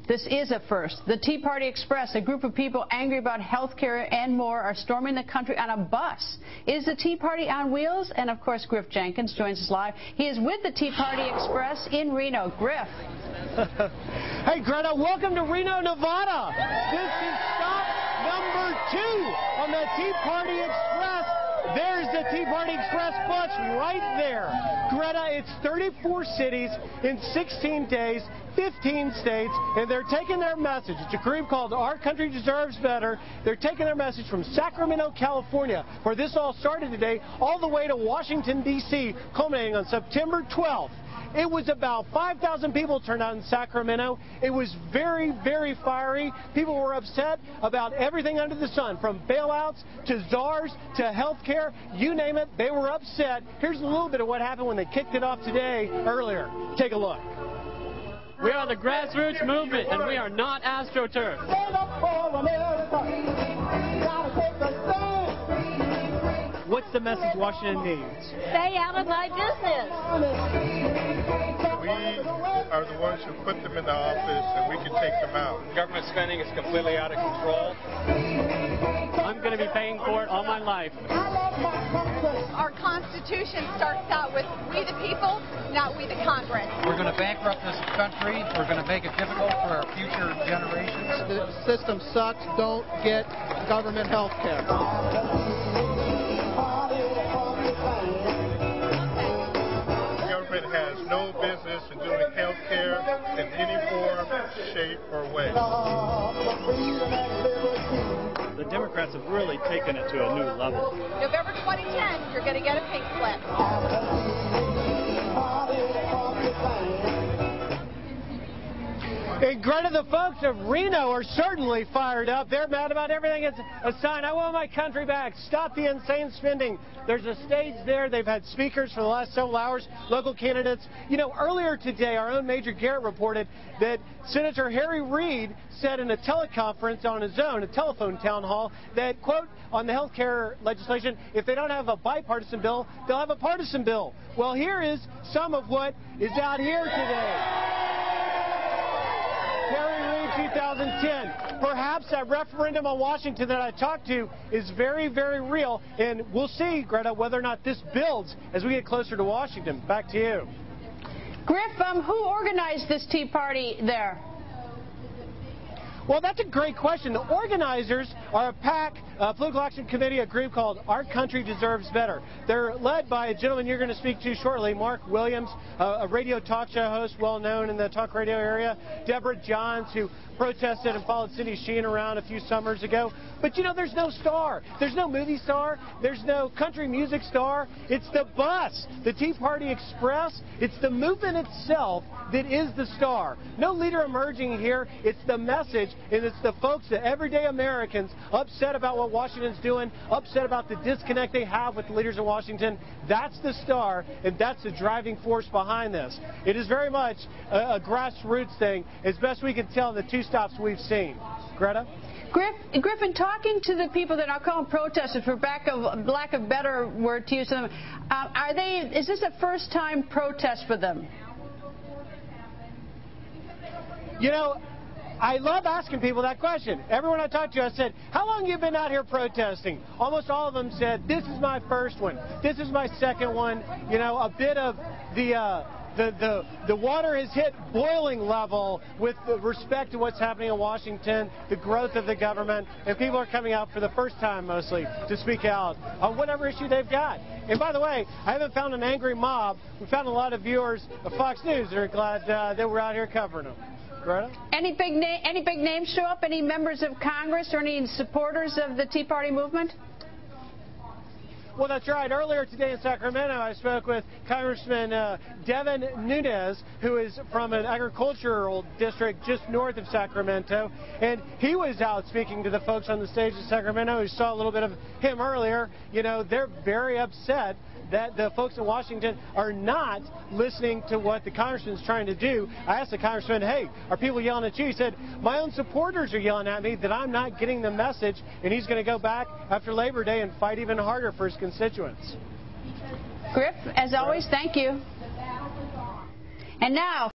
This is a first. The Tea Party Express, a group of people angry about health care and more, are storming the country on a bus. Is the Tea Party on wheels? And, of course, Griff Jenkins joins us live. He is with the Tea Party Express in Reno. Griff. Hey, Greta, welcome to Reno, Nevada. This is stop number 2 on the Tea Party Express. There's the Tea Party Express bus right there. Greta, it's 34 cities in 16 days, 15 states, and they're taking their message. It's a group called Our Country Deserves Better. They're taking their message from Sacramento, California, where this all started today, all the way to Washington, D.C., culminating on September 12th. It was about 5,000 people turned out in Sacramento. It was very, very fiery. People were upset about everything under the sun, from bailouts to czars to health care. You name it, they were upset. Here's a little bit of what happened when they kicked it off today earlier. Take a look. We are the Grassroots movement, and we are not Astroturf. What's the message Washington needs? Stay out of my business. We are the ones who put them in the office, and we can take them out. Government spending is completely out of control. I'm going to be paying for it all my life. Our Constitution starts out with we the people, not we the Congress. We're going to bankrupt this country. We're going to make it difficult for our future generations. The system sucks. Don't get government health care. Government has no business in doing health care in any form, shape, or way. The Democrats have really taken it to a new level. November 2010, you're going to get a pink slip. And Greta, the folks of Reno are certainly fired up. They're mad about everything. It's a sign, I want my country back. Stop the insane spending. There's a stage there. They've had speakers for the last several hours, local candidates. You know, earlier today, our own Major Garrett reported that Senator Harry Reid said in a teleconference on his own, a telephone town hall, that, quote, on the health care legislation, if they don't have a bipartisan bill, they'll have a partisan bill. Well, here is some of what is out here today. Harry Reid, 2010. Perhaps that referendum on Washington that I talked to is very, very real, and we'll see, Greta, whether or not this builds as we get closer to Washington. Back to you. Griff, who organized this Tea Party there? Well, that's a great question. The organizers are a PAC, Political Action Committee, a group called Our Country Deserves Better. They're led by a gentleman you're going to speak to shortly, Mark Williams, a radio talk show host well known in the talk radio area, Deborah Johns, who protested and followed Cindy Sheehan around a few summers ago. But, you know, there's no star. There's no movie star. There's no country music star. It's the bus, the Tea Party Express. It's the movement itself that is the star. No leader emerging here. It's the message, and it's the folks, the everyday Americans, upset about what Washington's doing, upset about the disconnect they have with the leaders in Washington. That's the star, and that's the driving force behind this. It is very much a grassroots thing, as best we can tell in the two stops we've seen. Greta? Griffin, talking to the people that are calling protesters, for lack of better word to use them, is this a first-time protest for them? You know, I love asking people that question. Everyone I talked to, I said, how long have you been out here protesting? Almost all of them said, this is my first one. This is my second one. You know, a bit of the water has hit boiling level with respect to what's happening in Washington, the growth of the government, and people are coming out for the first time mostly to speak out on whatever issue they've got. And by the way, I haven't found an angry mob. We found a lot of viewers of Fox News that are glad that we're out here covering them. Greta? Any big names show up? Any members of Congress or any supporters of the Tea Party movement? Well, that's right. Earlier today in Sacramento, I spoke with Congressman Devin Nunes, who is from an agricultural district just north of Sacramento, and he was out speaking to the folks on the stage in Sacramento who saw a little bit of him earlier. You know, they're very upset that the folks in Washington are not listening to what the congressman's trying to do. I asked the congressman, hey, are people yelling at you? He said, my own supporters are yelling at me that I'm not getting the message, and he's going to go back after Labor Day and fight even harder for his constituents. Griff, as always, thank you. And now,